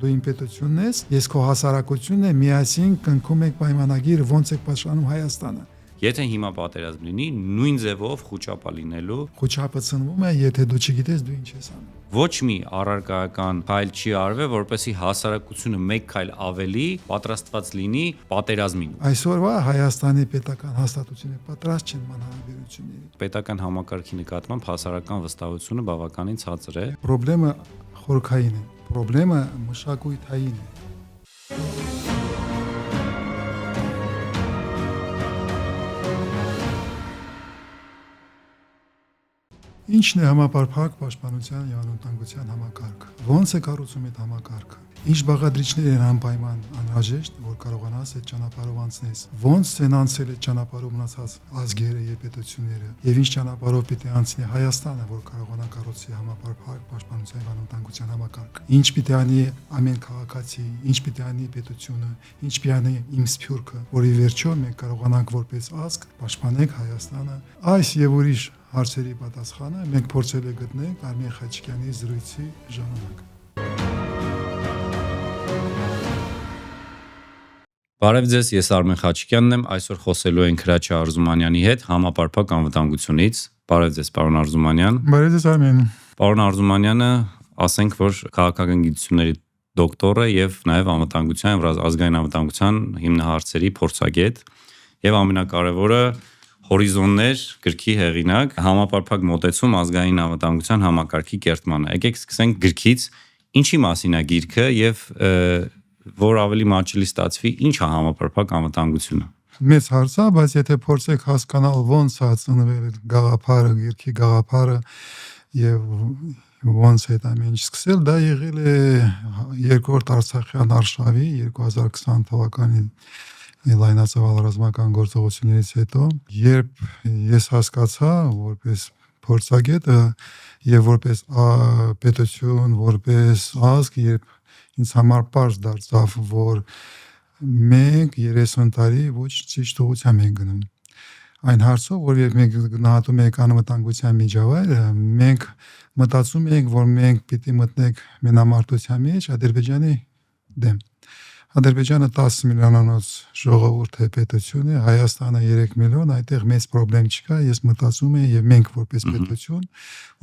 Դու իմ պետությունն ես, ես քո հասարակությունն եմ, միասին կնքում ենք պայմանագիր, ոնց եք պաշտպանում Հայաստանը։ Եթե հիմա պատերազմ լինի, նույն ձևով խոչապա լինելու։ Խոչապը ծնվում է, եթե դու չգիտես դու ինչ ես անում։ Ոչ մի առարկայական քայլ չի արվել, որպեսզի հասարակությունը մեկ քայլ ավելի պատրաստված լինի պատերազմին։ Այսօրվա Հայաստանի պետական հաստատությունը պատրաստ չեն մանրամասնությունների։ Պետական համակարգի նկատմամբ հասարակական վստահությունը բավականին ցածր է։ Պրոբլեմը խորքային է, պրոբլեմը մշակութային է։ Ինչն է համապարփակ պաշտպանության եւ անվտանգության համակարգը։ Ոնց է կառուցում այդ համակարգը։ Ինչ բաղադրիչներ են անպայման անհրաժեշտ, որ կարողանաս այդ ճանապարհով անցնես։ Ոնց են անցել այդ ճանապարհով մնացած ազգերը եւ պետությունները, եւ ինչ ճանապարհով պիտի անցնի Հայաստանը, որ կարողանա կառուցի համապարփակ պաշտպանության եւ անվտանգության համակարգ։ Ինչ պիտի անի ամեն քաղաքացի, ինչ պիտի անի պետությունը, ինչ պիտի անի իմ սփյուռքը, որի վերջո մենք կարողանանք որպես ազգ պաշտպանենք Հայաստանը։ Այս եւ ուրիշ հարցերի պատասխանը մենք փորձել ենք գտնել Արմեն Խաչիկյանի զրույցի ժամանակ։ Բարև ձեզ, ես Արմեն Խաչիկյանն եմ, այսօր խոսելու ենք Հրաչյա Արզումանյանի հետ համապարփակ անվտանգությունից։ Բարև ձեզ, պարոն Արզումանյան։ Բարև ձեզ, Արմեն։ Պարոն Արզումանյանը, ասենք որ քաղաքական գիտությունների դոկտոր է եւ նաեւ անվտանգության եւ ազգային անվտանգության հիմնահարցերի փորձագետ եւ ամենակարևորը հորիզոններ գրքի հեղինակ, համապարփակ մոտեցում ազգային անվտանգության համակարգի կերտմանը։ Եկեք սկսենք գրքից, ինչի մասին է գիրքը եւ որ ավելի մաչելի ստացվի, ինչ է համապարփակ անվտանգությունը։ Մեծ հարց է, բայց եթե փորձեք հասկանալ ոնց է ծնվել գաղափարը, գրքի գաղափարը եւ ոնց է դա ինչ սկսել, դա եղել է երկրորդ Արցախյան արշավի 2020 թվականի լայնածավալ ռազմական գործողություններից հետո, երբ ես հասկացա որպես փորձագետ եւ որպես պետություն, որպես ազգ, երբ ինձ համար պարզ դարձավ, որ մենք 30 տարի ոչ ճիշտ ուղղությամբ ենք գնում։ Այն հարցով, որ երբ մենք գնահատում ենք անվտանգության միջավայրը, մենք մտածում ենք, որ մենք պիտի մտնենք մենամարտության մեջ Ադրբեջանի դեմ։ Ադրբեջանը 10 միլիոնանոց ժողովուրդ է պետություն է, Հայաստանը 3 միլիոն, այդտեղ մեծ խնդրեմ չկա, ես մտածում եմ եւ մենք որպես պետություն,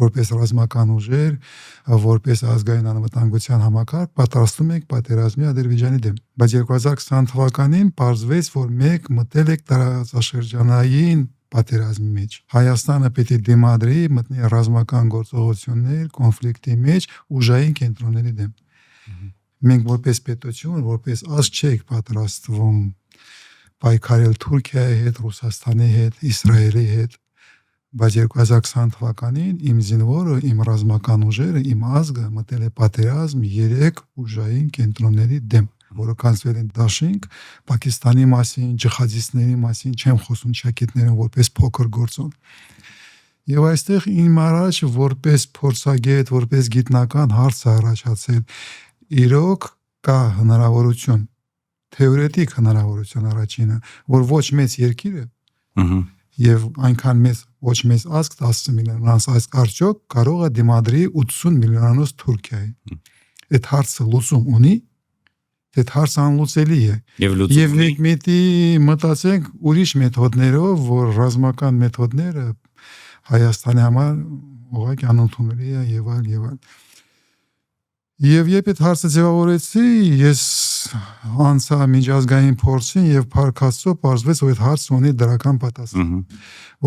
որպես ռազմական ուժեր, որպես ազգային անվտանգության համակարգ պատրաստում ենք պատերազմի Ադրբեջանի դեմ։ Բայց 2020 թվականին պարզվեց, որ մենք մտել ենք տարածաշրջանային պատերազմի մեջ։ Հայաստանը պետք է դիմադրի, մտնի ռազմական գործողություններ, կոնֆլիկտի մեջ ուժային կենտրոնների դեմ։ Մենք որպես պետություն, որպես ազգ չենք պատրաստվում պայքարել Թուրքիայի հետ, Ռուսաստանի հետ, Իսրայելի հետ, բայց 2020 թվականին իմ զինվորը, իմ ռազմական ուժերը, իմ ազգը մտել է պատերազմ 3 ուժային կենտրոնների դեմ, որը կանցվել են դաշինք, Պակիստանի մասին, ջիհադիստների մասին չեմ խոսում ճակետներում որպես փոքր գործոն։ Եվ այստեղ իմ առաջ որպես փորձագետ, որպես գիտնական հարց է առաջացել իրոք կա հնարավորություն, թեորետիկ հնարավորություն առաջինը, որ ոչ մեծ երկիրը եւ այնքան մեծ ոչ մեծ ազգ 10 միլիոնանոց ազգ արդյոք կարող է դիմադրի 80 միլիոնանոց Թուրքիայի։ Այդ հարցը լուծում ունի, այդ հարցը անլուծելի է։ Եվ մենք միտի մտածենք ուրիշ մեթոդներով, որ ռազմական մեթոդները Հայաստանի համար ուղղակի անընդունելի է եւ այլ եւ այլ։ Եվ երբ այդ հարցը ձևավորեցի, ես անցա միջազգային փորձին եւ փառքաստո պարզվեց, որ այդ հարցը ունի դրական պատասխան,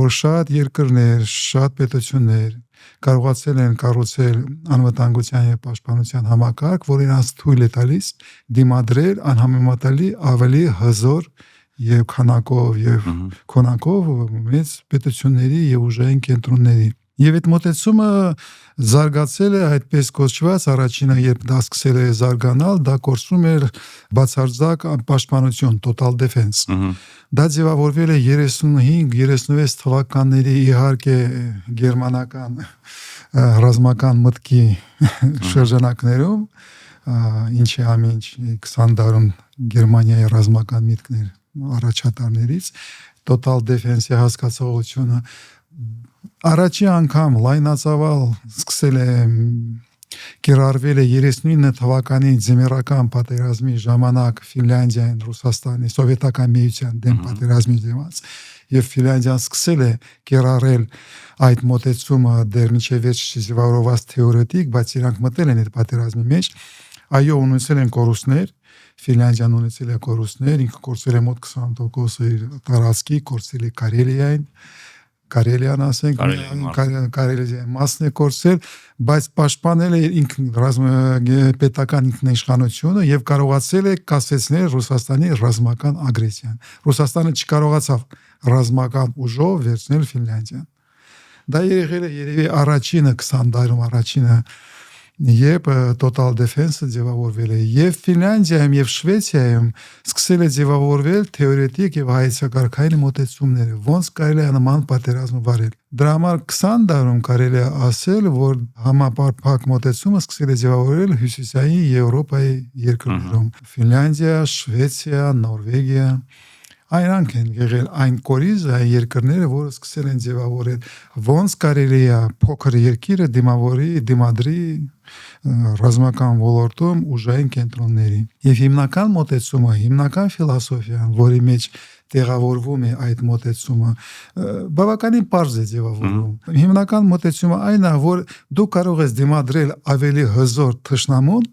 որ շատ երկրներ, շատ պետություններ կարողացել են կառուցել անվտանգության եւ պաշտպանության համակարգ, որ իրանց թույլ է տալիս դիմադրել անհամեմատելի ավելի հզոր եւ քանակով եւ քանակով մեծ պետությունների եւ ուժային կենտրոնների։ Եվ այդ մոտեցումը զարգացել է այդպես կոչված, առաջինը երբ դա սկսել է զարգանալ, դա կոչվում էր բացարձակ պաշտպանություն, total defense։ Դա ձևավորվել է 35-36 թվականների իհարկե գերմանական ռազմական մտքի շրջանակներում, ինչի ամենջ 20 դարում Գերմանիայի ռազմական միտքներ առաջատարներից, total defense-ի հասկացողությունը առաջի անգամ լայնածավալ սկսել է կիրառվել է 39 թվականի ձմեռական պատերազմի ժամանակ Ֆինլանդիային, Ռուսաստանի, Սովետական միության դեմ պատերազմի դիմաց եւ Ֆինլանդիան սկսել է կիրառել այդ մոտեցումը դեռ մինչև վերջ զիվավորված թեորետիկ, բայց իրանք մտել են այդ պատերազմի մեջ, այո, ունեցել են կորուստներ, Ֆինլանդիան ունեցել է կորուստներ, ինքը կորցրել է մոտ 20% իր տարածքի, կորցրել է Կարելիան ասենք, Կարելիայի մասն է կորցրել, բայց պաշտպանել է պետական ինքնիշխանությունը եւ կարողացել է կասեցնել Ռուսաստանի ռազմական ագրեսիան։ Ռուսաստանը չկարողացավ ռազմական ուժով վերցնել Ֆինլանդիան։ Դա եղել է երևի առաջինը 20 տարում առաջինը երբ Total Defense-ը ձևավորվել է եւ Ֆինլանդիայում եւ Շվեդիայում սկսել է ձևավորվել թեորետիկ եւ հայեցակարգային մոտեցումները, ոնց կարելի է նման պատերազմ վարել։ Դրա համար 20 տարում կարելի է ասել, որ համապարփակ մոտեցումը սկսել է ձևավորվել հյուսիսային Եվրոպայի երկրներում՝ Ֆինլանդիա, Շվեդիա, Նորվեգիա, Այնրանք են եղել այն կորիզը, այն երկրները, որը սկսել են ձևավորել, ոնց կարելի է փոքր երկիրը դիմադրի ռազմական ոլորտում ուժային կենտրոնների։ Եվ հիմնական մոտեցումը, հիմնական ֆիլոսոֆիան, որի մեջ տեղավորվում է այդ մոտեցումը, բավականին պարզ է ձևավորվում։ Հիմնական մոտեցումը այն է, որ դու կարող ես դիմադրել ավելի հզոր թշնամուն,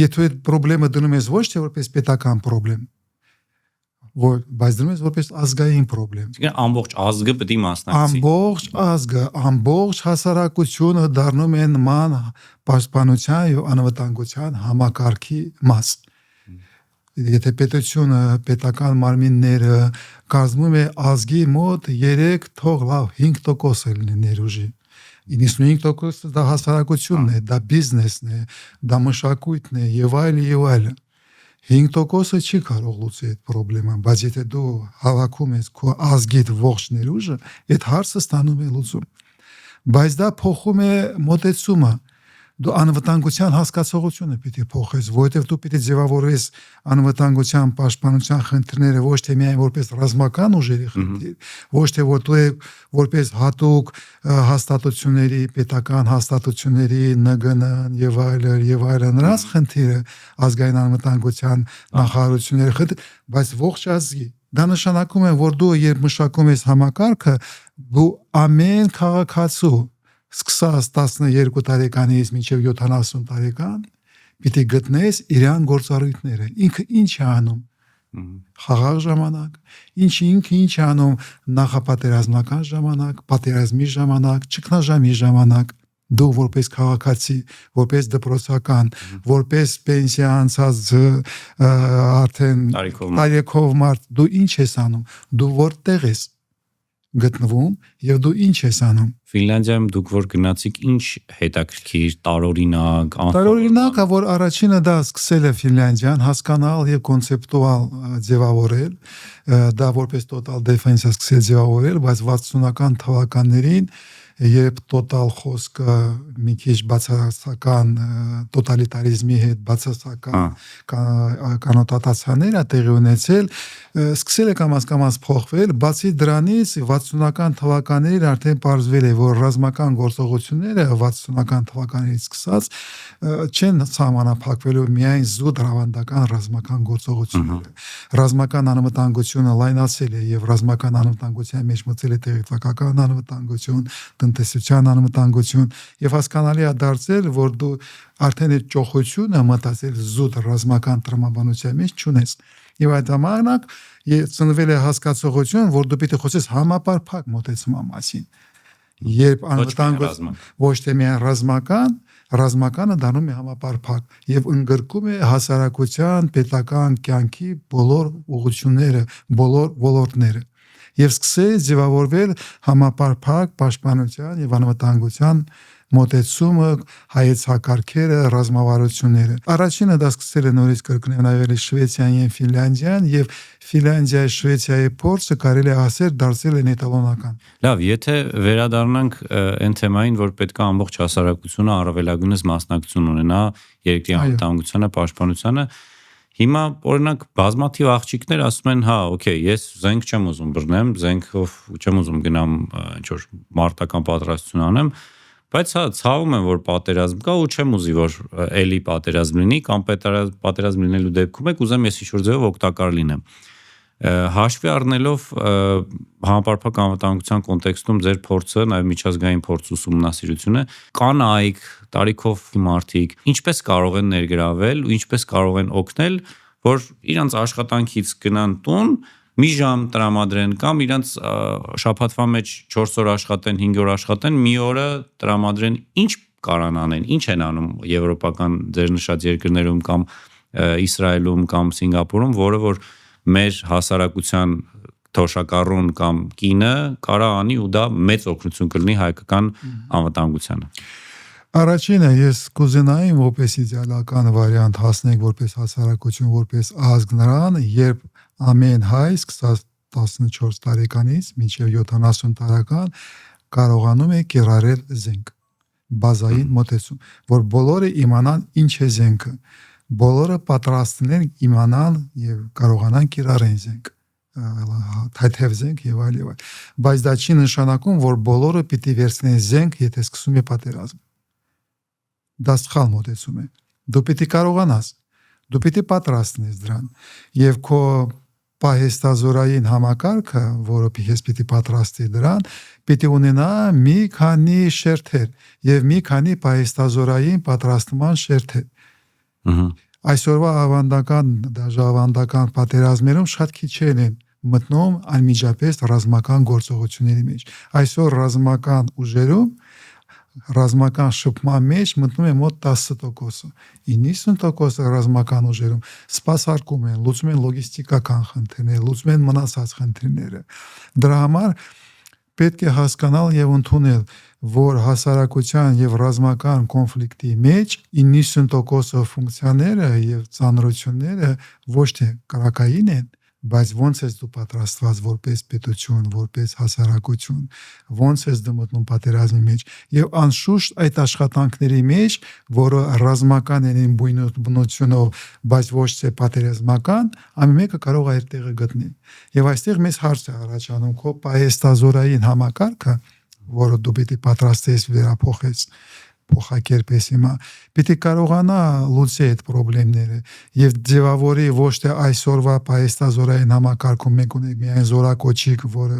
եթե այդ խնդրը դնում ես ոչ թե որպես պետական խնդրեմ, բայց դնում ես որպես ազգային խնդրեմ։ Ամբողջ ազգը պետք է մասնակցի։ Ամբողջ ազգը, ամբողջ հասարակությունը դառնում է նման պաշտպանության եւ անվտանգության համակարգի մաս։ Եթե պետությունը, պետական մարմինները կազմում է ազգի մոտ 3 թող լավ 5% լինի ներուժի։ 95% դա հասարակությունն է, դա բիզնեսն է, դա մշակույթն է եւ այլն։ 5%-ը չի կարող լուծել այդ խնդրը, բայց եթե դու հավաքում ես քո ազգիդ ողջ ներուժը, այդ հարցը ստանում է լուծում։ Բայց դա փոխում է մոտեցումը։ Դու անվտանգության հասկացողությունը պիտի փոխես, որովհետև դու պիտի ձևավորես անվտանգության պաշտպանության խնդիրները ոչ թե միայն որպես ռազմական ուժերի խնդիր, ոչ թե որպես հատուկ հաստատությունների, պետական հաստատությունների, ՆԳՆ եւ այլն նրանց խնդիրը, ազգային անվտանգության նախարարությունների խնդիր, բայց ողջ ազգի։ Դա նշանակում է, որ դու երբ մշակում ես համակարգը, դու ամեն քաղաքացու սկսած 12 տարեկանից մինչև 70 տարեկան պիտի գտնես իրան գործառույթները։ Ինքը ինչ է անում խաղաղ ժամանակ, ինքը ինչ է անում նախապատերազմական ժամանակ, պատերազմի ժամանակ, ճգնաժամի ժամանակ։ Դու որպես քաղաքացի, որպես դպրոցական, որպես պենսիա անցած արդեն տարիքով մարդ, դու ինչ ես անում, դու որտեղ ես գտնվում եւ դու ինչ ես անում։ Ֆինլանդիայում դուք որ գնացիք, ինչ հետաքրքիր տարօրինակ, որ առաջինը դա սկսել է Ֆինլանդիան հասկանալ եւ կոնցեպտուալ ձևավորել, դա որպես Total Defense-ը սկսել ձևավորել, բայց 60-ական թվականներին երբ տոտալ խոսքը մի քիչ բացասական տոտալիտարիզմի հետ բացասական կանոտացիաներ է տեղի ունեցել, սկսել է կամաց փոխվել, բացի դրանից 60-ական թվականներին արդեն պարզվել է, որ ռազմական գործողությունները 60-ական թվականներից սկսած չեն սահմանափակվելու միայն զուտ ռավանդական ռազմական գործողությունները։ Ռազմական անվտանգությունը լայնացել է եւ ռազմական անվտանգության մեջ մտել է տեղեկատվական անվտանգություն, տնտեսության անվտանգություն եւ հասկանալի է դարձել, որ դու արդեն այդ ճոխությունը մտածել զուտ ռազմական տրամաբանության մեջ չունես։ Եվ այդ ժամանակ ծնվել է հասկացողություն, որ դու պիտի խոսես համապարփակ մոտեցման մասին։ Երբ անվտանգություն ոչ թե միայն ռազմականը դառնում է համապարփակ եւ ընդգրկում է հասարակության պետական կյանքի բոլոր ուղղությունները, բոլոր ոլորտները։ Եվ սկսել ձևավորվել համապարփակ պաշտպանության եւ անվտանգության մոտեցումը, հայեցակարգերը, ռազմավարությունները։ Առաջինը դա սկսել է նորից կրկնել նայել Շվեդիան եւ Ֆինլանդիան եւ Ֆինլանդիայի Շվեդիայի փորձը կարելի է ասել դարձել է էտալոնական։ Լավ, եթե վերադառնանք այն թեմային, որ պետք է ամբողջ հասարակությունը առավելագույնս մասնակցություն ունենա երկրի անվտանգությանը, պաշտպանությանը, հիմա օրինակ բազմաթիվ աղջիկներ ասում են, հա, օքեյ, ես զենք չեմ ուզում բռնեմ, զենքով չեմ ուզում գնամ ինչ որ մարտական պատրաստություն անեմ, Բայց հա ցավում եմ որ պատերազմ կա ու չեմ ուզի որ էլի պատերազմ լինի կամ պատերազմ լինելու դեպքում եք ուզեմ ես ինչ-որ ձևով օգտակար լինեմ հաշվի առնելով համապարփակ անվտանգության կոնտեքստում ձեր փորձը նաև միջազգային փորձ ուսումնասիրությունը կանայք տարիքով մարդիկ ինչպես կարող են ներգրավել ու ինչպես կարող են օգնել որ իրանց աշխատանքից գնան տուն մի ժամ տրամադրեն կամ իրանց շաբաթվա մեջ 4 օր աշխատեն 5 օր աշխատեն մի օրը տրամադրեն ինչ կարան անեն ինչ են անում եվրոպական ձեր նշած երկրներում կամ Իսրայելում կամ Սինգապուրում որը որ մեր հասարակության թոշակառուն կամ կինը կարա անի ու դա մեծ օգնություն կլինի հայկական անվտանգությանը Առաջինը ես կուզենայի որպես իդեալական վարիանտ հասնենք որպես հասարակություն որպես ազգ նրան երբ ամեն հայ սկսած 14 տարեկանից մինչև 70 տարեկան կարողանում է կիրառել զենք բազային մոտեցում որ բոլորը իմանան ինչ է զենքը բոլորը պատրաստեն իմանան եւ կարողանան կիրառեն զենք թեթև զենք եւ այլ բայց դա չի նշանակում որ բոլորը պիտի վերցնեն զենք եթե սկսում է պատերազմ դա սխալ մոտեցում է դու պիտի կարողանաս դու պիտի պատրաստես դրան եւ քո պահեստազորային համակարգը որը ես պիտի պատրաստի դրան պիտի ունենա մի քանի շերտեր եւ մի քանի պահեստազորային պատրաստման շերտեր Այսօրվա ավանդական դաժավանդական պատերազմերում շատ քիչեր են մտնում անմիջապես ռազմական գործողությունների մեջ այսօր ռազմական ուժերում ռազմական շփման մեջ մտնում է մոտ 10%-ը 90% ռազմական ուժերում սպասարկում են լուծում են լոգիստիկական խնդիրներ լուծում են մնացած խնդիրները դրա համար պետք է հասկանալ եւ ընդունել որ հասարակության եւ ռազմական կոնֆլիկտի մեջ 90% ֆունկցիաները եւ ծանրությունները ոչ թե կրակային են, բայց ոնց ես դու պատրաստված որպես պետություն, որպես հասարակություն, ոնց ես դու մտնում պատերազմի մեջ եւ անշուշտ այդ աշխատանքների մեջ, որը ռազմական են բնությունով, բայց ոչ թե պատերազմական, ամեն մեկը կարող է այդ տեղը գտնել։ Եվ այստեղ մեզ հարց է առաջանում քո պահեստազորային համակարգը որը դու պիտի պատրաստես վերափոխես փոխակերպես հիմա պիտի կարողանա լուծել այդ խնդիրները եւ ձևավորի ոչ թե այսօրվա պահեստազորային համակարգում մենք ունենք միայն զորակոչիկ որը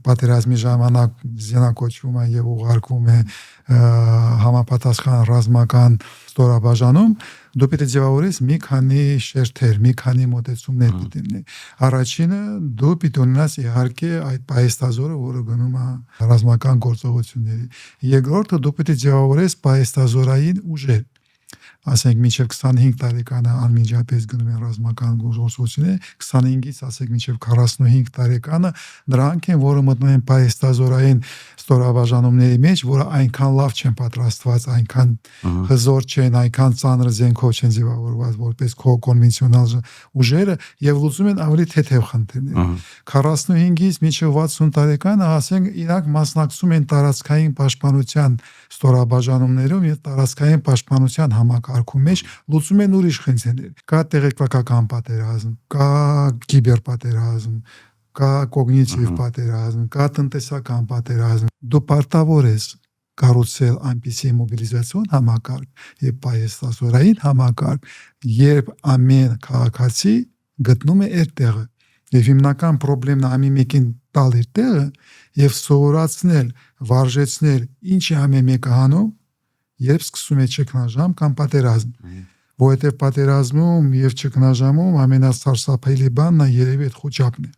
պատերազմի ժամանակ զենակոչվում է եւ ուղարկվում է համապատասխան ռազմական ստորաբաժանում դու պիտի ձևավորես մի քանի շերտեր, մի քանի մոտեցումներ պիտի ունենա։ Առաջինը դու պիտի ունենաս իհարկե այդ պահեստազորը, որը գնում է ռազմական գործողությունների։ Երկրորդը դու պիտի ձևավորես պահեստազորային ուժեր։ Ասենք մինչև 25 տարեկանը անմիջապես գնում են ռազմական գործողությունները, 25-ից ասենք մինչև 45 տարեկանը նրանք են, որը մտնում են պահեստազորային ստորաբաժանումների մեջ, որը այնքան լավ չեն պատրաստված, այնքան հզոր չեն, այնքան ծանր զենքով չեն ձևավորված, որպես կոնվենցիոնալ ուժերը եւ լուծում են ավելի թեթև խնդիրներ։ 45-ից մինչև 60 տարեկանը ասենք իրանք մասնակցում են տարածքային պաշտպանության ստորաբաժանումներում եւ տարածքային պաշտպանության համակարգում մեջ լուծում են ուրիշ խնդիրներ։ Կա տեղեկատվական պատերազմ, կա կիբերպատերազմ, կա կոգնիտիվ պատերազմ, կա տնտեսական պատերազմ։ Դու պարտավոր ես կառուցել այնպիսի մոբիլիզացիոն համակարգ եւ պահեստազորային համակարգ, երբ ամեն քաղաքացի գտնում է այդ տեղը։ Եվ հիմնական խնդիրն է ամեն մեկին տալ իր տեղը եւ սովորացնել, վարժեցնել ինչ է ամեն մեկը անում, երբ սկսում է ճգնաժամ կամ պատերազմ։ Որովհետեւ պատերազմում եւ ճգնաժամում ամենասարսափելի բանն է երևի այդ խոճապն է։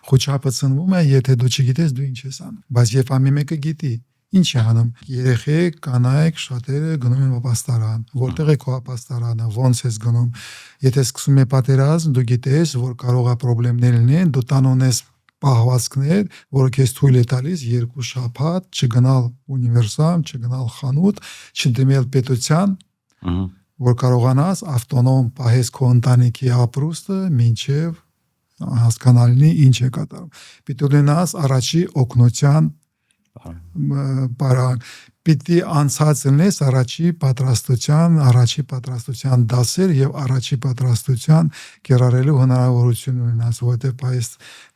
Խոճապը ծնվում է, եթե դու չգիտես դու ինչ ես անում։ Բայց երբ ամեն մեկը գիտի ինչ է անում, երեխեք, կանայք, շատերը գնում են ապաստարան, որտեղ է քո ապաստարանը, ոնց ես գնում։ Եթե սկսում է պատերազմ, դու գիտես, որ կարող է խնդիրներ լինեն, դու տան ունես պահվածքներ, որը քեզ թույլ է տալիս 2 շաբաթ չգնալ ունիվերսամ, չգնալ խանութ, չդիմել պետության, որ կարողանաս ավտոնոմ պահես քո ընտանիքի ապրուստը մինչև հասկանալի ինչ է կատարում։ Պիտի ունենաս առաջի օգնության բարակ պիտի անցած լինես առաջի պատրաստության դասեր եւ առաջի պատրաստության կերարելու հնարավորություն ունենաս, որովհետեւ այս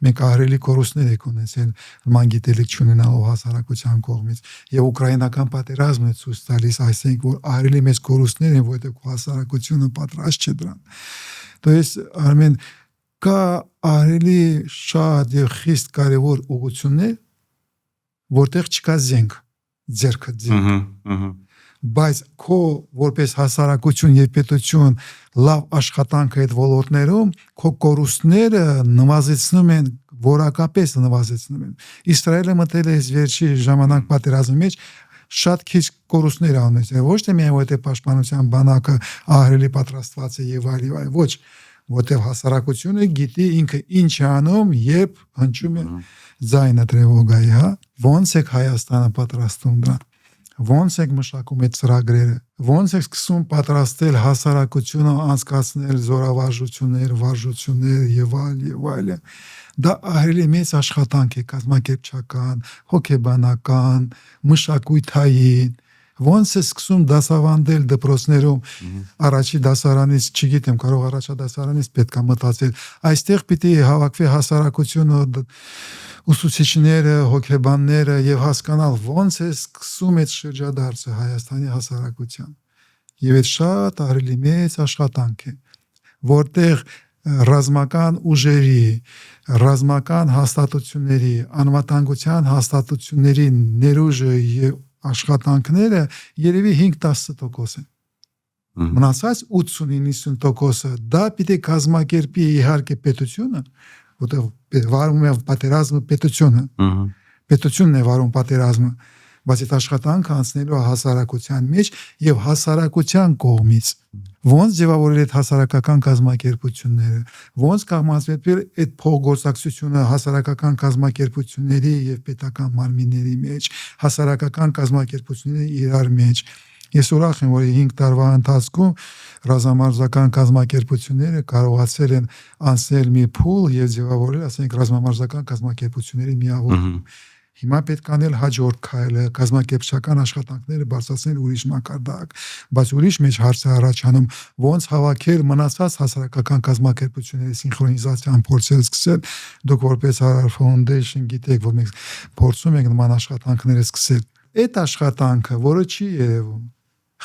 մենք ահրելի կորուստներ եք ունեցել նման գիտելիք չունենալով հասարակության կողմից եւ ուկրաինական պատերազմն է ցույց տալիս, այսինքն որ ահրելի մեծ կորուստներ են, որովհետեւ հասարակությունը պատրաստ չէ դրան։ То есть Արմեն կա ահրելի շատ եւ խիստ կարեւոր ուղղություններ, որտեղ չկա զենք ձերքը բայց քո որպես հասարակություն եւ պետություն լավ աշխատանք այդ ոլորտներում քո կորուստները նվազեցնում են որակապես նվազեցնում են Իսրայելը մտել է վերջի ժամանակ պատերազմի մեջ շատ քիչ կորուստներ ունեցել ոչ թե միայն որտեղ պաշտպանության բանակը ահրելի պատրաստված է եւ այլ ոչ որտեղ հասարակությունը գիտի ինքը ինչ է անում երբ հնչում է ձայնը տրևոգայի ոնց է Հայաստանը պատրաստում դրան ոնց է մշակում այդ ծրագրերը ոնց է սկսում պատրաստել հասարակությունը անցկացնել զորավարժություններ վարժություններ եւ այլ դա ահրելի մեծ աշխատանք է կազմակերպչական հոգեբանական մշակութային ոնց է սկսում դասավանդել դպրոցներում առաջի դասարանից չգիտեմ կարող առաջադասարանից պետք է մտածել այստեղ պիտի հավաքվի հասարակությունը ուսուցիչները հոգեբանները եւ հասկանալ ոնց է սկսում այդ շրջադարձը Հայաստանի հասարակության եւ այդ շատ ահրելի մեծ աշխատանք է որտեղ ռազմական ուժերի ռազմական հաստատությունների անվտանգության հաստատությունների ներուժը եւ աշխատանքները երևի 5-10% են մնացած 80-90% դա պիտի կազմակերպի իհարկե պետությունը որտեղ վարում է պատերազմը պետությունն է վարում պատերազմը բայց այդ աշխատանքը անցնելու հասարակության մեջ եւ հասարակության կողմից ոնց ձևավորել այդ հասարակական կազմակերպությունները ոնց կազմակերպել այդ փոխգործակցությունը հասարակական կազմակերպությունների եւ պետական մարմինների մեջ հասարակական կազմակերպությունների իրար մեջ ես ուրախ եմ որ 5 տարվա ընթացքում ռազմամարզական կազմակերպությունները կարողացել են անցնել մի փուլ եւ ձևավորել ասենք ռազմամարզական կազմակերպությունների միավորում Հիմա պետք է անել հաջորդ քայլը, կազմակերպչական աշխատանքները բարձրացնել ուրիշ մակարդակ, բայց ուրիշ մեջ հարց է առաջանում, ոնց հավաքել մնացած հասարակական կազմակերպությունների սինխրոնիզացիան փորձել սկսել, դուք որպես Harar Foundation գիտեք, որ մենք փորձում ենք նման աշխատանքները սկսել։ Այդ աշխատանքը, որը չի երևում,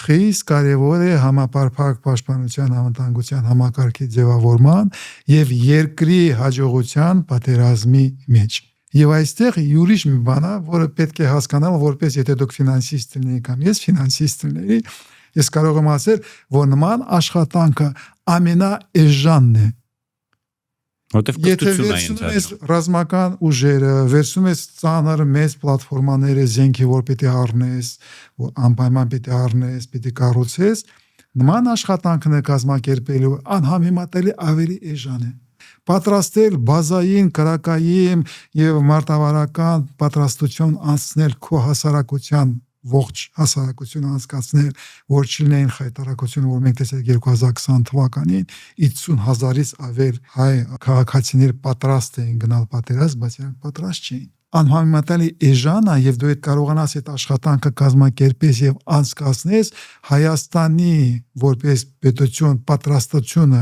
խիստ կարևոր է համապարփակ պաշտպանության անվտանգության համակարգի ձևավորման եւ երկրի հաջողության պատերազմի մեջ։ Եվ այստեղ յուրիշ մի բան է, որը պետք է հասկանալ, որպես եթե դուք ֆինանսիստ լինեիք կամ ես ֆինանսիստ լինեի, ես կարող եմ ասել, որ նման աշխատանքը ամենաէժանն է։ Որտեվ կրթություն է ընթանում։ Եթե ռազմական ուժերը, վերցնում ես ծանր մեծ պլատֆորմաները, զենքի, որ պետք է առնես, որ անպայման պետք է առնես, պետք է կառուցես, նման աշխատանքն է կազմակերպելու անհամեմատելի ավելի էժան է։ Պատրաստել բազային, կրակային եւ մարտավարական պատրաստություն անցնել քո հասարակության ողջ հասարակությունը անցկացնել, որ չլինեն խայտարակություն, որ մենք տեսել 2020 թվականին 50,000-ից ավել հայ քաղաքացիներ պատրաստ էին գնալ պատերազմ, բայց նրանք պատրաստ չէին։ Անհամեմատելի էժան է եւ դու այդ կարողանաս այդ աշխատանքը կազմակերպես եւ անցկացնես Հայաստանի որպես պետություն պատրաստությունը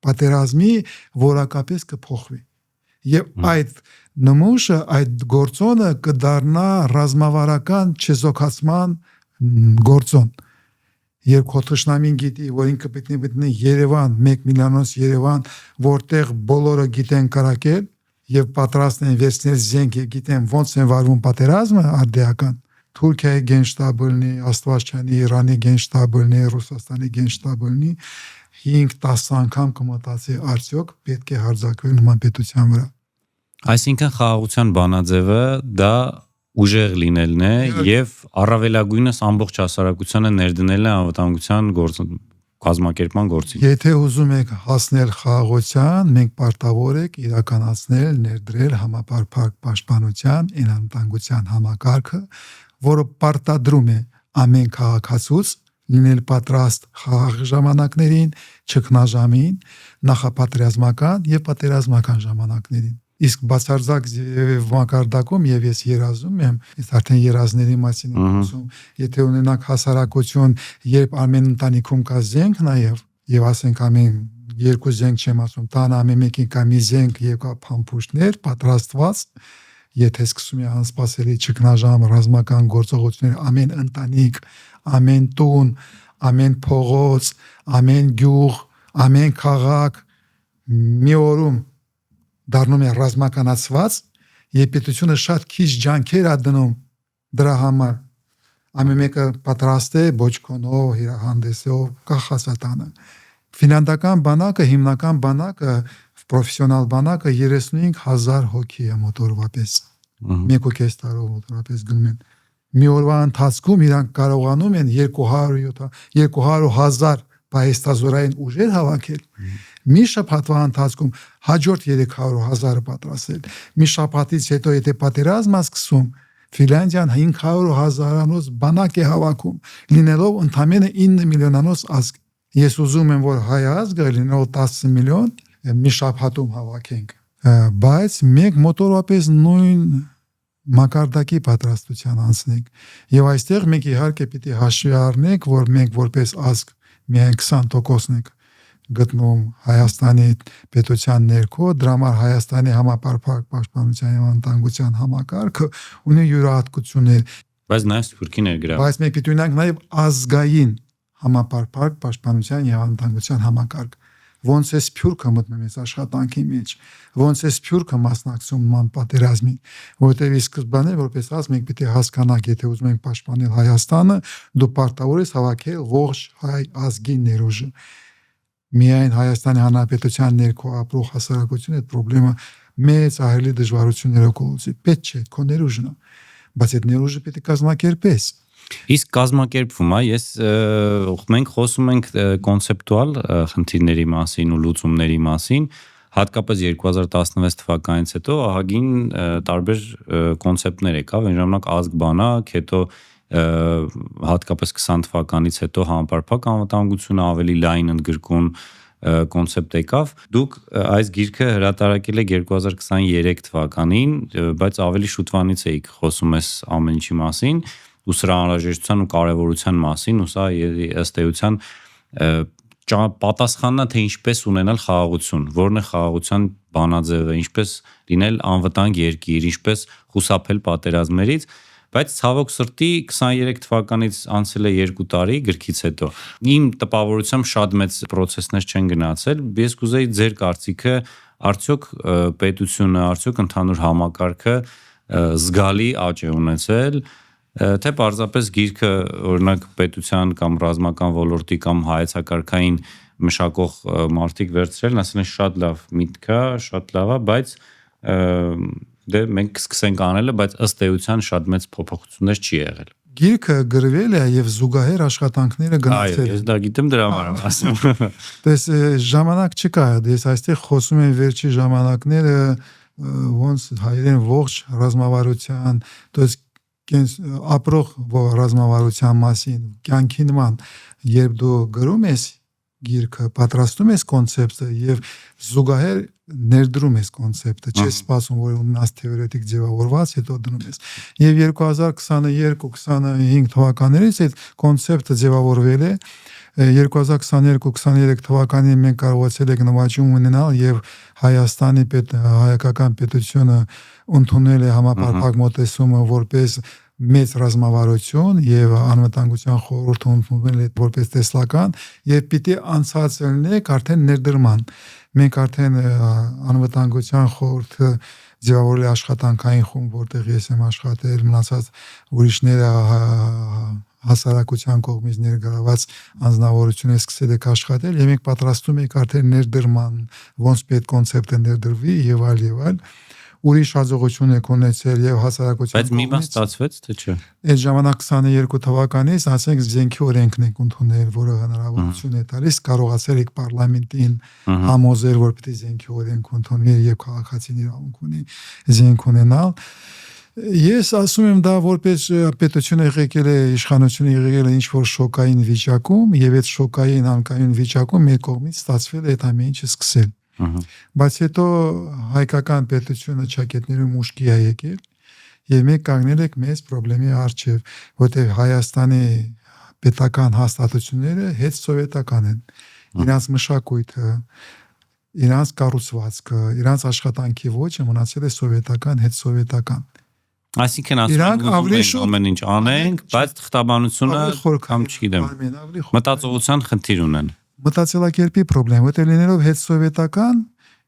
պատերազմի որակապես կփոխվի եւ այդ նմուշը այդ գործոնը կդառնա ռազմավարական չեզոքացման գործոն երբ Խոթշնամին գիտի որ ինքը պետք է մտնի Երևան 1 միլիոնոց Երևան որտեղ բոլորը գիտեն կրակել եւ պատրաստ են վերցնել զենք եւ գիտեն ոնց են վարվում պատերազմը արդիական Թուրքիայի գենշտաբը, Աստվածչյանի Իրանի գենշտաբը, Ռուսաստանի գենշտաբը 5-10 անգամ կմտածի արդյոք պետք է հարձակվել նման պետության վրա։ Այսինքն խաղաղության բանաձևը դա ուժեղ լինելն է եւ առավելագույնս ամբողջ հասարակությանը ներդնելն է անվտանգության կազմակերպման գործին։ Եթե ուզում եք հասնել խաղաղության, մենք պարտավոր ենք իրականացնել, ներդրել համապարփակ պաշտպանության, անվտանգության համակարգը, որը պարտադրում է ամեն քաղաքացուց լինել պատրաստ խաղաղ ժամանակներին, ճգնաժամին, նախապատերազմական եւ պատերազմական ժամանակներին։ Իսկ բացարձակ մակարդակում եւ ես երազում եմ, ես արդեն երազների մասին եմ խոսում, եթե ունենանք հասարակություն, երբ ամեն ընտանիքում կա զենք նաեւ, եւ ասենք ամեն երկու զենք չեմ ասում, տան ամեն մեկին կա մի զենք եւ կա փամփուշտներ պատրաստված, եթե սկսում է անսպասելի ճգնաժամ ռազմական գործողություններ, ամեն ընտանիք, ամեն տուն, ամեն փողոց, ամեն գյուղ, ամեն քաղաք մի օրում դառնում է ռազմականացված, եւ պետությունը շատ քիչ ջանքեր ա դնում դրա համար։ Ամեն մեկը պատրաստ է բոճկոնով, հիրահանդեսով, կախասատանը։ Ֆինանսական բանակը, հիմնական բանակը, պրոֆեսիոնալ բանակը 35000 հոգի է մոտորապես։ 1.5 տարով մոտորապես գնում են։ Մի օրվա ընթացքում իրանք կարողանում են 200,000 պայեստազորային ուժեր հավաքել։ Մի շաբաթվա ընթացքում հաջորդ 300,000-ը պատրաստել։ Մի շաբաթից հետո եթե պատերազմը սկսում, Ֆինլանդիան 500,000-անոց բանակ է հավաքում, լինելով ընդամենը 9 միլիոնանոց ազգ։ Ես ուզում եմ, որ հայ ազգը լինելով 10 միլիոն մի շաբաթում հավաքենք։ Բայց մենք մոտորապես նույն մակարդակի պատրաստության անցնենք։ Եվ այստեղ մենք իհարկե պիտի հաշվի առնենք, որ մենք որպես ազգ միայն 20%-ն ենք գտնում Հայաստանի պետության ներքո, դրա համար Հայաստանի համապարփակ պաշտպանության եւ անվտանգության համակարգը ունի յուրահատկություններ, բայց նաեւ Սփյուռքի ներգրավ։ Բայց մենք պիտի ունենանք նաեւ ազգային համապարփակ պաշտպանության եւ անվտանգության համակարգ։ Ոնց է Սփյուռքը մտնում այս աշխատանքի մեջ, ոնց է Սփյուռքը մասնակցում ման պատերազմին, որտեղ ի սկզբանե որպես ազգ մենք պիտի հասկանանք, եթե ուզում ենք պաշտպանել Հայաստանը, դու պարտավոր ես հավաքել ողջ հայ ազգի ներուժը։ Միայն Հայաստանի Հանրապետության ներքո ապրող հասարակությունը այդ խնդրումը մեծ ահռելի դժվարություններով կողմի։ Պետք չէ քո ներուժն է, բայց այդ ներուժը պետք է կազմակերպես։ Իսկ կազմակերպվում է, մենք խոսում ենք կոնցեպտուալ խնդիրների մասին ու լուծումների մասին, հատկապես 2016 թվականից հետո ահագին տարբեր կոնցեպտներ եկավ, այն ժամանակ ազգ բանակ, հետո հատկապես 20 թվականից հետո համապարփակ անվտանգությունը ավելի լայն ընդգրկուն կոնցեպտ եկավ։ Դուք այս գիրքը հրատարակել եք 2023 թվականին, բայց ավելի շուտվանից էիք խոսում այս ամեն ինչի մասին, ու սրա անհրաժեշտության ու կարևորության մասին, ու սա ըստ էության պատասխանն է, թե ինչպես ունենալ խաղաղություն, որն է խաղաղության բանաձևը, ինչպես լինել անվտանգ երկիր, ինչպես խուսափել պատերազմներից, բայց ցավոք սրտի 23 թվականից անցել է 2 տարի գրքից հետո։ Իմ տպավորությամբ շատ մեծ process-ներ չեն գնացել, ես կուզեի ձեր կարծիքը, արդյոք պետությունը, արդյոք ընդհանուր համակարգը զգալի աճ է ունեցել, թե պարզապես գիրքը օրինակ պետության կամ ռազմական ոլորտի կամ հայեցակարգային մշակող մարդիկ վերցրել, ասել են շատ լավ միտք է, շատ լավ է, բայց դե մենք սկսենք անելը, բայց ըստ էության շատ մեծ փոփոխություններ չի եղել։ Գիրքը գրվել է եւ զուգահեռ աշխատանքները գնացել են։ Այո, ես դա գիտեմ, դրա համար եմ ասում։ Դες ժամանակ չկա, ես այստեղ խոսում եմ վերջի ժամանակները ոնց հայերեն ողջ ռազմավարության, դες ապրող ռազմավարության մասին, կյանքի նման, երբ դու գրում ես գիրքը, պատրաստում ես կոնցեպտը եւ զուգահեռ ներդրում ես կոնցեպտը, չես սպասում, որ ունենաս թեորետիկ ձևավորված, հետո դնում ես։ Եվ 2022-25 թվականներից այդ կոնցեպտը ձևավորվել է, 2022-23 թվականին մենք կարողացել ենք նվաճում ունենալ եւ Հայաստանի հայկական պետությունը ընդունել է համապարփակ մոտեցումը որպես մեծ ռազմավարություն եւ անվտանգության խորհուրդը ընդունել է որպես տեսլական եւ պիտի անցած լինենք արդեն ներդրման։ Մենք արդեն անվտանգության խորհուրդը ձևավորել է աշխատանքային խումբ, որտեղ ես եմ աշխատել, մնացած ուրիշները հասարակության կողմից ներգրաված անձնավորությունը սկսել եք աշխատել եւ մենք պատրաստում ենք արդեն ներդրման, ոնց պետք կոնցեպտը ներդրվի եւ այլ ուրիշ հաջողություն եք ունեցել եւ հասարակության բայց մի բան ստացվեց թե չէ։ Այդ ժամանակ 22 թվականից ասենք զենքի օրենքն եք ընդունել, որը հնարավորություն է տալիս կարողացել եք պարլամենտին համոզել, որ պետք է զենքի օրենք ընդունվի եւ քաղաքացին իրավունք ունի զենք ունենալ։ Ես ասում եմ դա որպես պետությունը եղել է, իշխանությունը եղել է ինչ-որ շոկային վիճակում եւ այդ շոկային անկայուն վիճակում մեր կողմից ստացվել է այդ ամեն ինչը սկսել։ Բայց հետո հայկական պետությունը ճակետներում ուշքի է եկել եւ մենք կանգնել ենք մեծ խնդրի առջեւ, որտեղ Հայաստանի պետական հաստատությունները հետ սովետական են։ Իրանց մշակույթը, իրանց կառուցվածքը, իրանց աշխատանքի ոճը մնացել է սովետական, հետ սովետական։ Այսինքն ասում ամեն ինչ անենք, բայց թղթաբանությունը կամ չգիտեմ, մտածողության խնդիր ունեն։ Մտածելակերպի խնդրեմ, որտեղ լինելով հետ սովետական,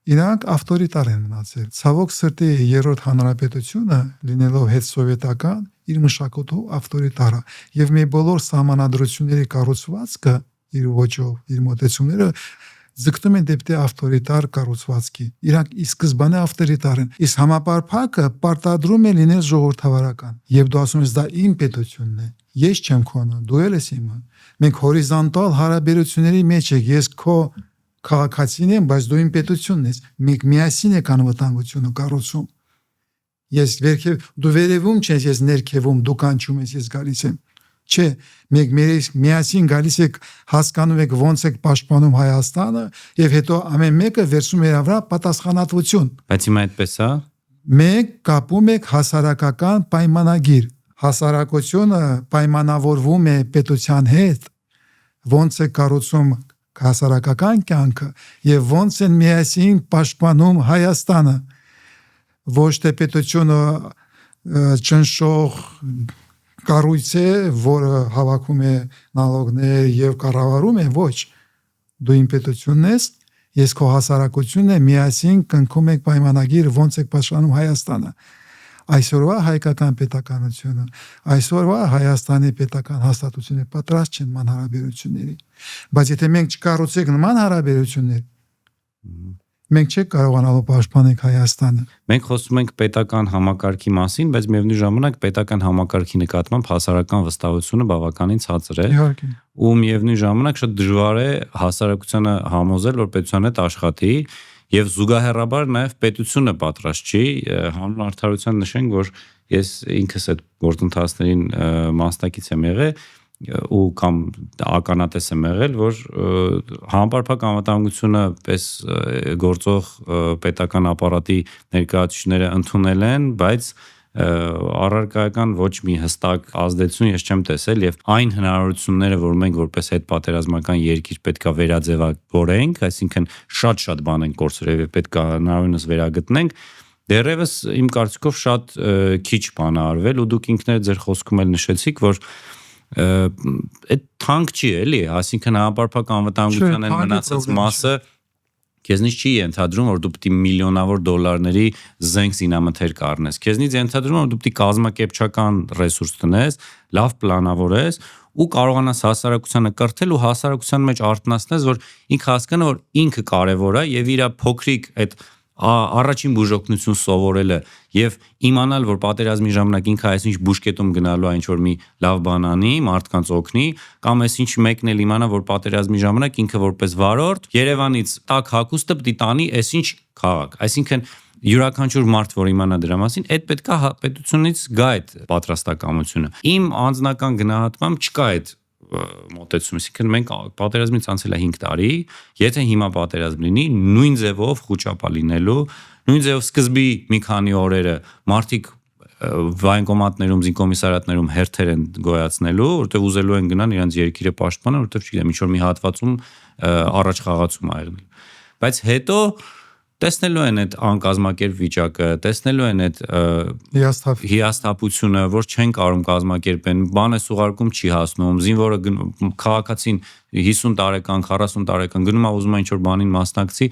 իրանք ավտորիտար են մնացել։ Ցավոք սրտի երրորդ հանրապետությունը լինելով հետ սովետական, իր մշակույթով ավտորիտար է, եւ մեր բոլոր սահմանադրությունների կառուցվածքը իր ոճով, իր մոտեցումները ձգտում են դեպի ավտորիտար կառուցվածքի։ Իրանք ի սկզբանե ավտորիտար են, իսկ համապարփակը պարտադրում է լինել ժողովրդավարական։ Եվ դու ասում ես դա իմ պետությունն է։ Ես չեմ քոնը, դու ես իմը։ Մենք հորիզոնտալ հարաբերությունների մեջ ենք, ես քո քաղաքացին եմ, բայց դու իմ պետությունն ես։ Մենք միասին ենք անվտանգությունը կառուցում։ Ես վերքև դու վերևում չես, ես ներքևում, դու կանչում ես, ես գալիս եմ։ Չէ, մենք միասին գալիս եք, հասկանում եք ոնց եք պաշտպանում Հայաստանը եւ հետո ամեն մեկը վերցում է իր վրա պատասխանատվություն։ Բայց հիմա այդպես է։ Մենք կապում ենք հասարակական պայմանագիր։ Հասարակությունը պայմանավորվում է պետության հետ, ոնց է կառուցում հասարակական կյանքը եւ ոնց են միասին պաշտպանում Հայաստանը։ Ոչ թե պետությունը ճնշող կառույց է, որը հավաքում է նալոգներ եւ կառավարում է, ոչ։ Դու իմ պետությունն ես, ես քո հասարակությունն եմ, միասին կնքում ենք պայմանագիր, ոնց եք պաշտպանում Հայաստանը։ Այսօրվա հայկական պետականությունը, այսօրվա Հայաստանի պետական հաստատությունները պատրաստ չեն նման հարաբերությունների։ Բայց եթե մենք չկառուցենք նման հարաբերություններ, մենք չենք կարողանալու պաշտպանել Հայաստանը։ Մենք խոսում ենք պետական համակարգի մասին, բայց միևնույն ժամանակ պետական համակարգի նկատմամբ հասարակական վստահությունը բավականին ցածր է։ Իհարկե։ Ու միևնույն ժամանակ շատ դժվար է հասարակությանը համոզել, որ պետության հետ աշխատի, եւ զուգահեռաբար նաեւ պետությունը պատրաստ չի։ Հանուն արդարության նշենք, որ ես ինքս այդ գործընթացներին մասնակից եմ եղել ու կամ ականատես եմ եղել, որ համապարփակ անվտանգությունը պես գործող պետական ապարատի ներկայացուցիչները ընդունել են, բայց առարկայական ոչ մի հստակ ազդեցություն ես չեմ տեսել եւ այն հնարավորությունները, որ մենք որպես հետ պատերազմական երկիր պետքա վերաձևավորենք, այսինքն շատ բան ենք կորցրել եւ պետքա հնարավորինս վերագտնենք, դեռևս իմ կարծիքով շատ քիչ բան արվել ու դուք ինքներդ ձեր խոսքում էլ նշեցիք, որ այդ թանկ չի էլի, այսինքն համապարփակ անվտանգության այն մնացած մասը քեզնից չի ենթադրում, որ դու պետք է միլիոնավոր դոլարների զենք զինամթերք առնես։ Քեզնից ենթադրում, որ դու պետք է կազմակերպչական ռեսուրս տնես, լավ պլանավորես ու կարողանաս հասարակությանը կրթել ու հասարակության մեջ արտնասնես, որ ինքը հասկանա, որ ինքը կարևոր է եւ իր փոքրիկ այդ առաջին բուժօգնություն սովորելը եւ իմանալ, որ պատերազմի ժամանակ ինքը այսինչ բուժկետում գնալու այն ինչ-որ մի լավ բան անի, մարդկանց օգնի, կամ այսինչ մեկն էլ իմանա, որ պատերազմի ժամանակ ինքը որպես վարորդ Երևանից տակ հագուստը պիտի տանի այսինչ քաղաք։ Այսինքն յուրաքանչյուր մարդ, որ իմանա դրա մասին, այդ պետքա պետությունից գա այդ պատրաստակամությունը։ Իմ անձնական գնահատմամբ չկա այդ մոտեցում, այսինքն մենք պատերազմից անցել է 5 տարի, եթե հիմա պատերազմ լինի, նույն ձևով խոճապա լինելու, նույն ձևով սկզբի մի քանի օրերը մարդիկ վայնկոմատներում, զինկոմիսարիատներում հերթեր են գոյացնելու, որտեղ ուզելու են գնան իրենց երկիրը պաշտպանել, որտեղ չգիտեմ, ինչ-որ մի հատվածում առաջ խաղացում ա եղել։ Բայց հետո տեսնելու են այդ անկազմակերպ վիճակը, տեսնելու են այդ հիասթափությունը, որ չեն կարող կազմակերպեն, բանը սուղարկում չի հասնում, զինվորը քաղաքացին 50 տարեկան, 40 տարեկան գնում է ուզում է ինչ-որ բանին մասնակցի,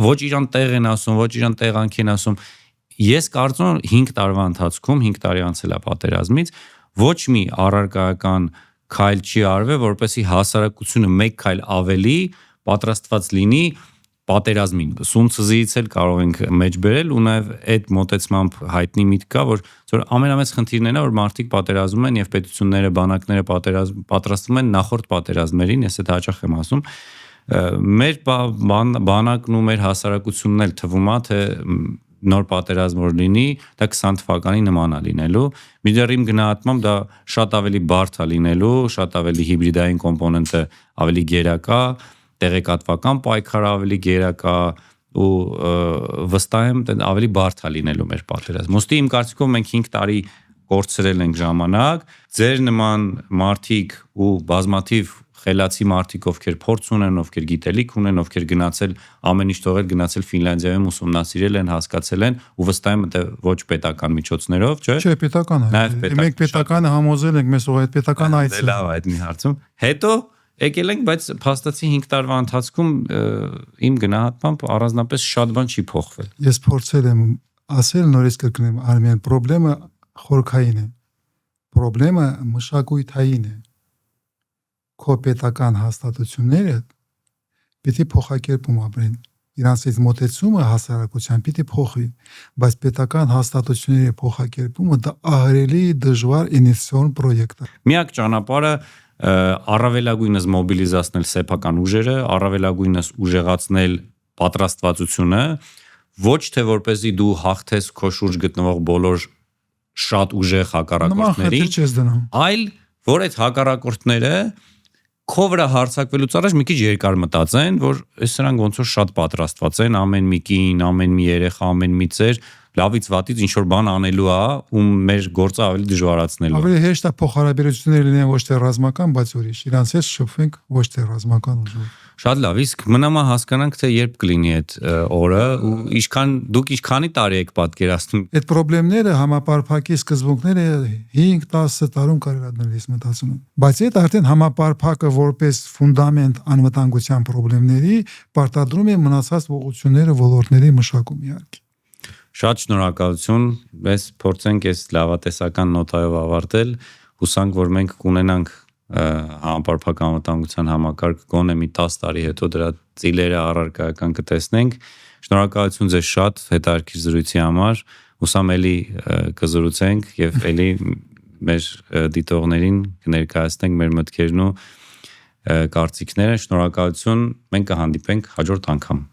ոչ իրան տեղ են ասում, ոչ իրան տեղանքի են ասում։ Ես կարծում եմ 5 տարվա ընթացքում, 5 տարի անցել է պատերազմից, ոչ մի առարկայական քայլ չի արվել, որպեսզի հասարակությունը մեկ քայլ ավելի պատրաստված լինի պատերազմին։ Սունցզից էլ կարող ենք մեջ բերել ու նաև այդ մոտեցմամբ հայտնի միտք կա, որ ամենամեծ խնդիրն է, որ մարդիկ պատերազմում են եւ պետությունները, բանակները պատրաստվում են նախորդ պատերազմներին, ես այդ հաճախ եմ ասում, մեր բանակն ու մեր հասարակությունն էլ թվում է, թե նոր պատերազմ որ լինի, դա 20 թվականի նման է լինելու։ Մինչդեռ իմ գնահատմամբ դա շատ ավելի բարդ է լինելու, շատ ավելի հիբրիդային կոմպոնենտը ավելի գերակա, տեղեկատվական պայքարը ավելի գերակա, ու վստահ եմ ավելի բարդ է լինելու մեր պատերազմը։ Ոստի իմ կարծիքով մենք 5 տարի կորցրել ենք ժամանակ, ձեր նման մարդիկ ու բազմաթիվ խելացի մարդիկ, ովքեր փորձ ունեն, ովքեր գիտելիք ունեն, ովքեր գնացել ամեն ինչ թողել, գնացել Ֆինլանդիայում ուսումնասիրել են, հասկացել են ու վստահ եմ դա ոչ պետական միջոցներով, չէ՞։ Չէ, պետական է։ Մենք պետականը համոզել ենք, մեզ ուղղ այդ պետական այցը։ Լավ, այդ մի հարցում։ Հետո եկել ենք, բայց փաստացի 5 տարվա ընթացքում իմ գնահատմամբ առանձնապես շատ բան չի փոխվել։ Ես փորձել եմ ասել, նորից կրկնեմ, Արմեն, խնդրեմը խորքային է։ Խնդրեմը մշակույթային է։ Քո պետական հաստատությունները պիտի փոխակերպում ապրեն։ Իրանցից մոտեցումը հասարակության պիտի փոխվի, բայց պետական հաստատությունների փոխակերպումը դա ահռելի դժվար ինվեստիցիոն պրոյեկտ է։ Միակ ճանապարհը առավելագույնս մոբիլիզացնել սեփական ուժերը, առավելագույնս ուժեղացնել պատրաստվածությունը, ոչ թե որպեսզի դու հաղթես քո շուրջ գտնվող բոլոր շատ ուժեղ հակառակորդներին, այլ որ այդ հակառակորդները քո վրա հարձակվելուց առաջ մի քիչ երկար մտածեն, որ սրանք ոնց որ շատ պատրաստված են, ամեն մի կին, ամեն մի երեխա, ամեն մի ծեր լավից վատից ինչ որ բան անելու է, ու մեր գործը ավելի դժվարացնելու։ Ավելի հեշտ է փոխհարաբերությունները լինեն ոչ թե ռազմական, բայց ուրիշ։ Իրանց հետ շփվենք ոչ թե ռազմական ուժով։ Շատ լավ, իսկ մնամա հասկանանք, թե երբ կլինի այդ օրը ու դուք ինչքանի տարի եք պատկերացնում։ Այդ խնդիրները համապարփակի սկզբունքները 5-10 տարում կարող է դնել, ես մտածում եմ։ Բայց այդ արդեն համապարփակը որպես ֆունդամենտ անվտանգության խնդիրների պարտադրում է մնացած ուղղությունները ոլորտների մշակում իհարկե։ Շատ շնորհակալություն, mēs փորձենք այս լավատեսական նոտայով ավարտել, հուսանք, որ մենք կունենանք համապարփակ անվտանգության համակարգ գոնե մի 10 տարի հետո դրա ծիլերը առարկայական կտեսնենք։ Շնորհակալություն ձեզ շատ հետաքրքիր զրույցի համար, հուսամ էլի կզրուցենք եւ էլի մեր դիտողներին կներկայացնենք մեր մտքերն ու կարծիքները։ Շնորհակալություն, մենք կհանդիպենք հաջորդ անգամ։